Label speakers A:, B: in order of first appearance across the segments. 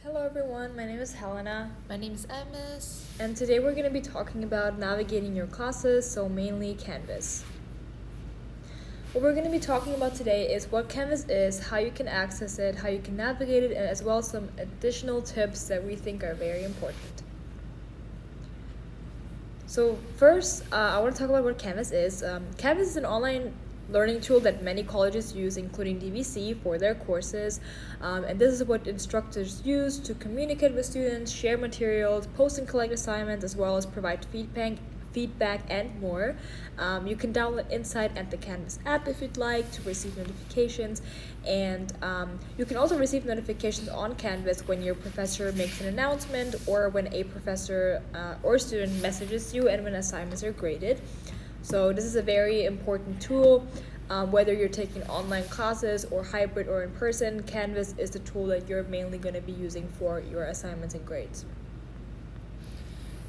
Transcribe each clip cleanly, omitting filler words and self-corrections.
A: Hello everyone, my name is Helena,
B: My name is Amos.
A: and today we're going to be talking about navigating your classes, so mainly Canvas. What we're going to be talking about today is what Canvas is, how you can access it, how you can navigate it, and as well as some additional tips that we think are very important. So first, I want to talk about what Canvas is. Canvas is an online learning tool that many colleges use, including DVC, for their courses. And this is what instructors use to communicate with students, share materials, post and collect assignments, as well as provide feedback and more. You can download Insight and the Canvas app if you'd like to receive notifications, and you can also receive notifications on Canvas when your professor makes an announcement or when a professor or student messages you and when assignments are graded. So this is a very important tool. Whether you're taking online classes or hybrid or in person, Canvas is the tool that you're mainly going to be using for your assignments and grades.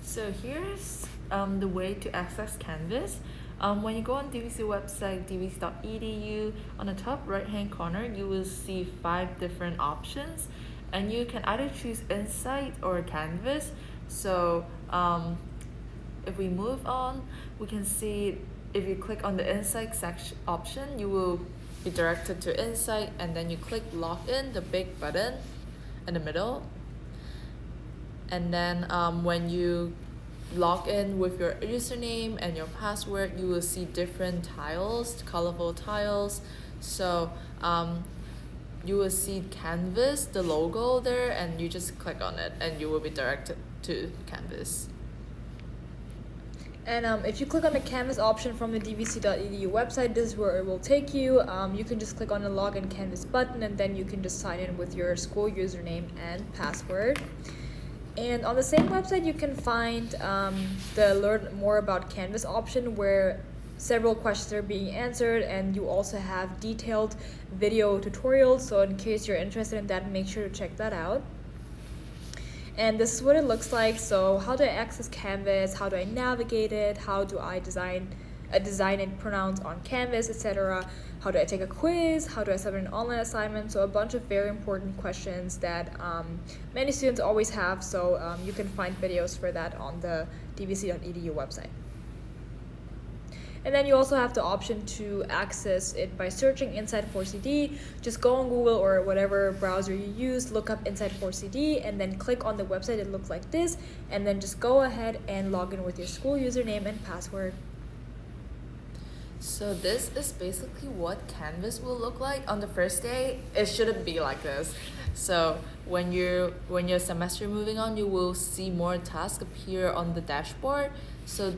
B: So here's the way to access Canvas. When you go on DVC website, dvc.edu, on the top right hand corner, you will see 5 different options, and you can either choose Insight or Canvas. So if we move on, we can see if you click on the Insight section option, you will be directed to Insight, and then you click Login, the big button in the middle. And then when you log in with your username and your password, you will see different tiles, colorful tiles. So you will see Canvas, the logo there, and you just click on it and you will be directed to Canvas.
A: And if you click on the Canvas option from the dvc.edu website, this is where it will take you. You can just click on the Login Canvas button, and then you can just sign in with your school username and password. And on the same website, you can find the Learn More About Canvas option, where several questions are being answered, and you also have detailed video tutorials. So in case you're interested in that, make sure to check that out. And this is what it looks like. So how do I access Canvas? How do I navigate it? How do I design and pronounce on Canvas, etc.? How do I take a quiz? How do I submit an online assignment? So a bunch of very important questions that many students always have. So you can find videos for that on the dvc.edu website. And then you also have the option to access it by searching Insight 4CD. Just go on Google or whatever browser you use, look up Insight 4CD, and then click on the website. It looks like this, and then just go ahead and log in with your school username and password.
B: So this is basically what Canvas will look like on the first day. It shouldn't be like this. So when your semester moving on, you will see more tasks appear on the dashboard. So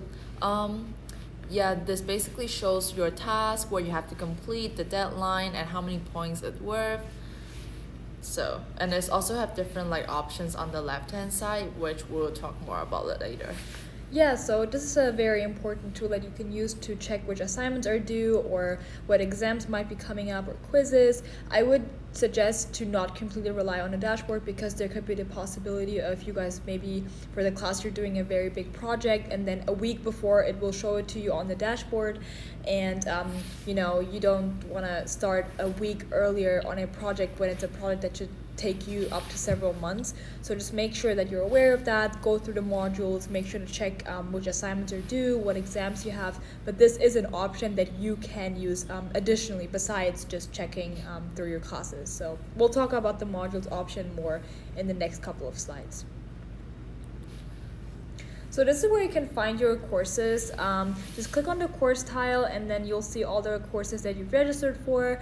B: yeah, this basically shows your task, what you have to complete, the deadline, and how many points it's worth. So, and it's also have different like options on the left hand side, which we'll talk more about it later.
A: Yeah, so this is a very important tool that you can use to check which assignments are due or what exams might be coming up or quizzes. I would suggest to not completely rely on a dashboard, because there could be the possibility of you guys maybe for the class you're doing a very big project, and then a week before it will show it to you on the dashboard, and you don't want to start a week earlier on a project when it's a project that should take you up to several months. So just make sure that you're aware of that, go through the modules, make sure to check which assignments are due, what exams you have. But this is an option that you can use additionally besides just checking through your classes. So we'll talk about the modules option more in the next couple of slides. So this is where you can find your courses. Just click on the course tile, and then you'll see all the courses that you've registered for.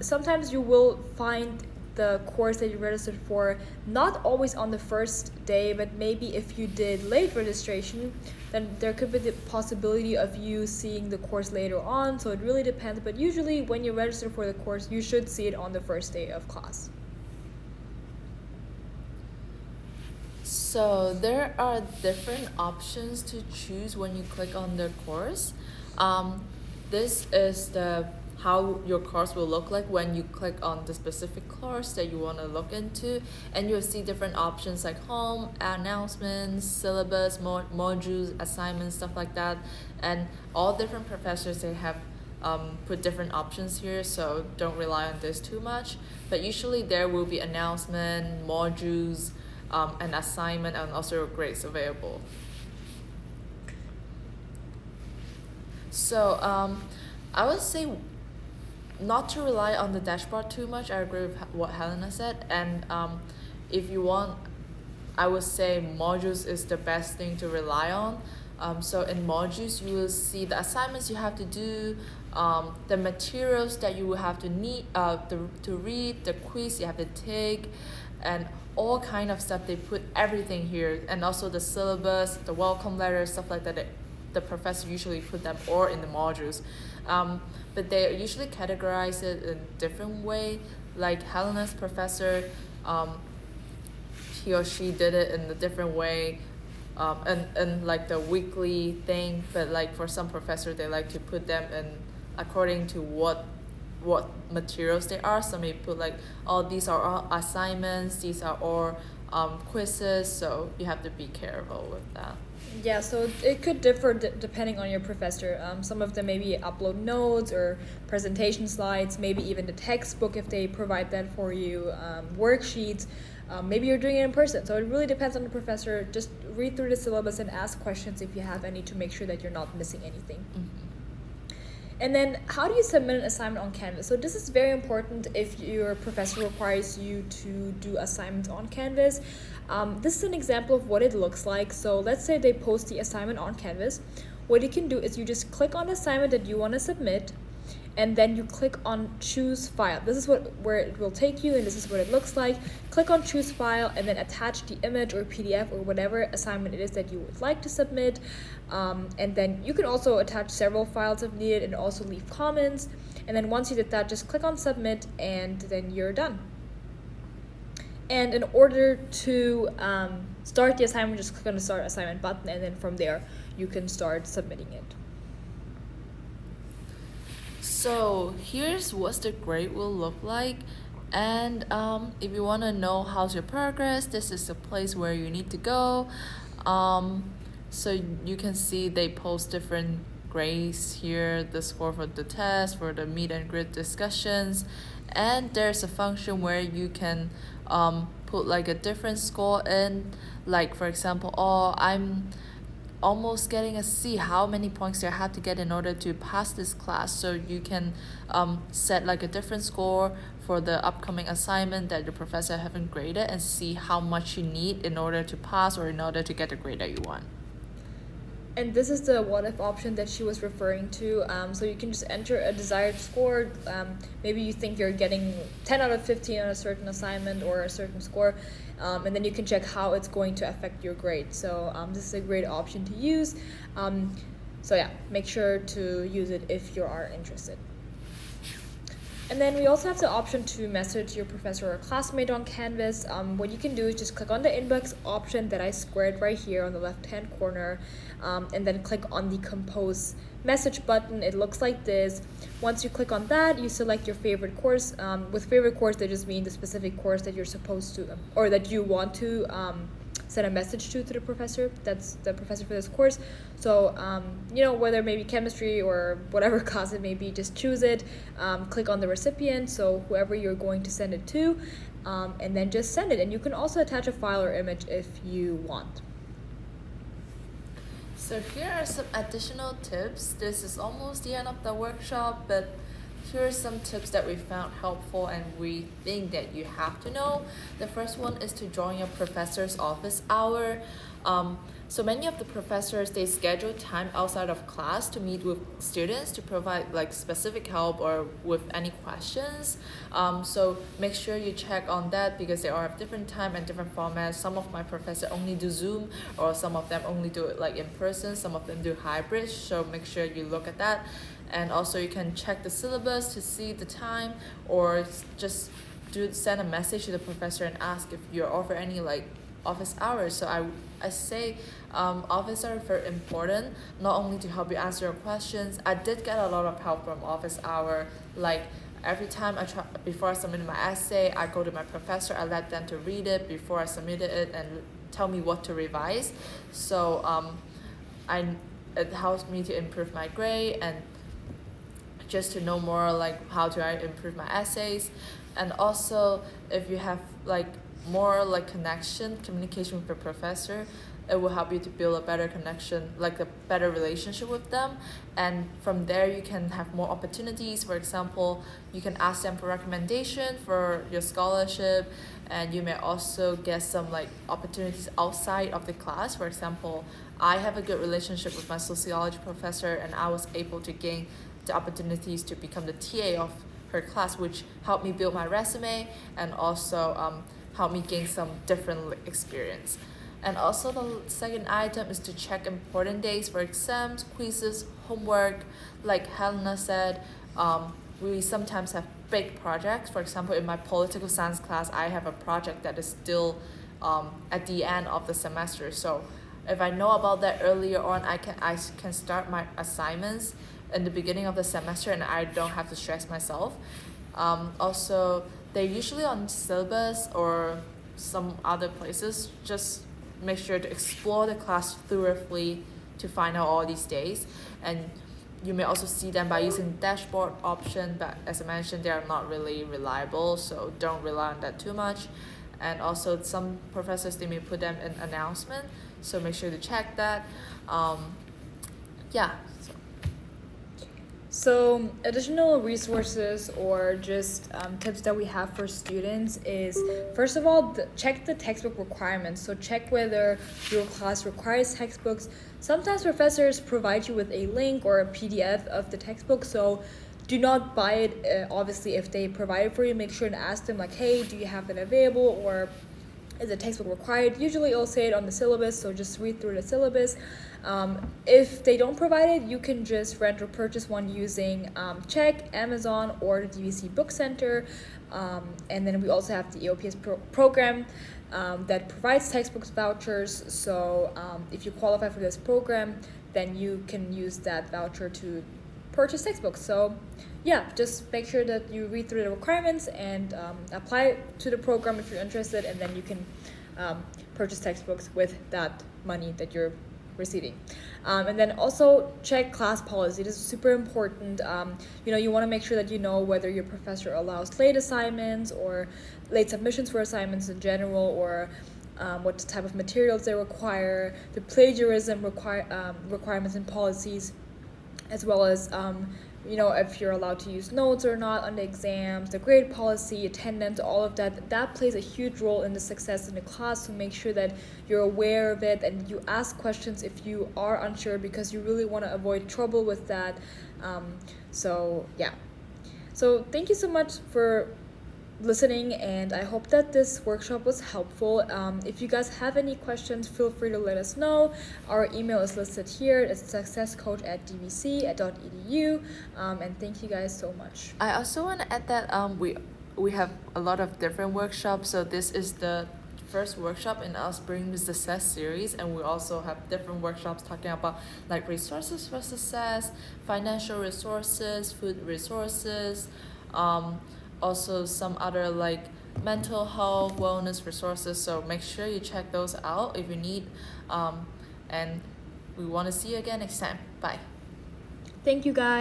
A: Sometimes you will find the course that you registered for not always on the first day, but maybe if you did late registration, then there could be the possibility of you seeing the course later on. So it really depends, but usually when you register for the course, you should see it on the first day of class.
B: So there are different options to choose when you click on the course. This is the how your course will look like when you click on the specific course that you want to look into, and you'll see different options like home, announcements, syllabus, modules, assignments, stuff like that. And all different professors, they have put different options here, so don't rely on this too much. But usually there will be announcement, modules, an assignment, and also grades available. So I would say not to rely on the dashboard too much. I agree with what Helena said. And if you want, I would say modules is the best thing to rely on. So in modules, you will see the assignments you have to do, the materials that you will have to need to read, the quiz you have to take, and all kind of stuff. They put everything here, and also the syllabus, the welcome letter, stuff like that. The professor usually put them all in the modules, but they usually categorize it in different way. Like Helena's professor, he or she did it in a different way, and like the weekly thing. But like for some professor, they like to put them in according to what materials they are. Some may put like, oh, these are all assignments, these are all quizzes. So you have to be careful with that.
A: Yeah, so it could differ depending on your professor. Some of them maybe upload notes or presentation slides, maybe even the textbook if they provide that for you, worksheets. Maybe you're doing it in person. So it really depends on the professor. Just read through the syllabus and ask questions if you have any to make sure that you're not missing anything.
B: Mm-hmm.
A: And then how do you submit an assignment on Canvas? So this is very important if your professor requires you to do assignments on Canvas. This is an example of what it looks like. So let's say they post the assignment on Canvas. What you can do is you just click on the assignment that you want to submit, and then you click on choose file. This is where it will take you, and this is what it looks like. Click on choose file and then attach the image or PDF or whatever assignment it is that you would like to submit. And then you can also attach several files if needed and also leave comments. And then once you did that, just click on submit and then you're done. And in order to start the assignment, just click on the start assignment button, and then from there you can start submitting it.
B: So here's what the grade will look like. And if you want to know how's your progress, this is the place where you need to go. So you can see they post different grades here, the score for the test, for the meet and greet discussions. And there's a function where you can put like a different score in. Like for example, oh, I'm almost getting a C, how many points do I have to get in order to pass this class? So you can set like a different score for the upcoming assignment that your professor haven't graded, and see how much you need in order to pass or in order to get the grade that you want.
A: And this is the what if option that she was referring to. So you can just enter a desired score. Maybe you think you're getting 10 out of 15 on a certain assignment or a certain score, and then you can check how it's going to affect your grade. So this is a great option to use. So yeah, make sure to use it if you are interested. And then we also have the option to message your professor or classmate on Canvas. What you can do is just click on the inbox option that I squared right here on the left-hand corner, and then click on the compose message button. It looks like this. Once you click on that, you select your favorite course. With favorite course, they just mean the specific course that you're supposed to, or that you want to send a message to the professor. That's the professor for this course. So whether maybe chemistry or whatever class it may be, just choose it, click on the recipient, so whoever you're going to send it to, and then just send it. And you can also attach a file or image if you want.
B: So here are some additional tips. This is almost the end of the workshop, but here are some tips that we found helpful and we think that you have to know. The first one is to join your professor's office hour. So many of the professors, they schedule time outside of class to meet with students to provide like specific help or with any questions. So make sure you check on that, because they are of different time and different formats. Some of my professors only do Zoom, or some of them only do it like in person. Some of them do hybrid. So make sure you look at that. And also you can check the syllabus to see the time, or just send a message to the professor and ask if you're offered any like office hours. So I say office hours are very important, not only to help you answer your questions. I did get a lot of help from office hour. Like every time before I submitted my essay, I go to my professor, I let them to read it before I submitted it and tell me what to revise. So it helps me to improve my grade and just to know more like how do I improve my essays. And also if you have like more like communication with your professor, it will help you to build a better connection, like a better relationship with them. And from there you can have more opportunities. For example, you can ask them for recommendation for your scholarship, and you may also get some like opportunities outside of the class. For example, I have a good relationship with my sociology professor, and I was able to gain the opportunities to become the TA of her class, which helped me build my resume and also helped me gain some different experience. And also the second item is to check important days for exams, quizzes, homework. Like Helena said, we sometimes have big projects. For example, in my political science class, I have a project that is still at the end of the semester. So if I know about that earlier on, I can start my assignments in the beginning of the semester, and I don't have to stress myself. Also, they're usually on syllabus or some other places. Just make sure to explore the class thoroughly to find out all these days. And you may also see them by using dashboard option, but as I mentioned, they are not really reliable, so don't rely on that too much. And also some professors, they may put them in announcement, so make sure to check that. Yeah, so
A: So, additional resources or just tips that we have for students is, first of all, check the textbook requirements. So, check whether your class requires textbooks. Sometimes professors provide you with a link or a PDF of the textbook, so do not buy it. Obviously, if they provide it for you, make sure to ask them, like, hey, do you have it available, or is a textbook required? Usually it'll say it on the syllabus, so just read through the syllabus. If they don't provide it, you can just rent or purchase one using Check, Amazon, or the DVC Book Center. And then we also have the EOPS program that provides textbooks vouchers. So if you qualify for this program, then you can use that voucher to purchase textbooks. So yeah, just make sure that you read through the requirements and apply to the program if you're interested, and then you can purchase textbooks with that money that you're receiving. And then also check class policy. This is super important. You want to make sure that you know whether your professor allows late assignments or late submissions for assignments in general, or what type of materials they require, the plagiarism requirements and policies, as well as if you're allowed to use notes or not on the exams, the grade policy, attendance, all of that plays a huge role in the success in the class. So make sure that you're aware of it and you ask questions if you are unsure, because you really want to avoid trouble with that. So thank you so much for listening, and I hope that this workshop was helpful. If you guys have any questions, feel free to let us know. Our email is listed here. It's successcoach@dvc.edu. And thank you guys so much.
B: I also want to add that we have a lot of different workshops. So this is the first workshop in our Spring Success series, and we also have different workshops talking about like resources for success, financial resources, food resources, also some other like mental health, wellness resources. So make sure you check those out if you need. And we want to see you again next time. Bye.
A: Thank you guys.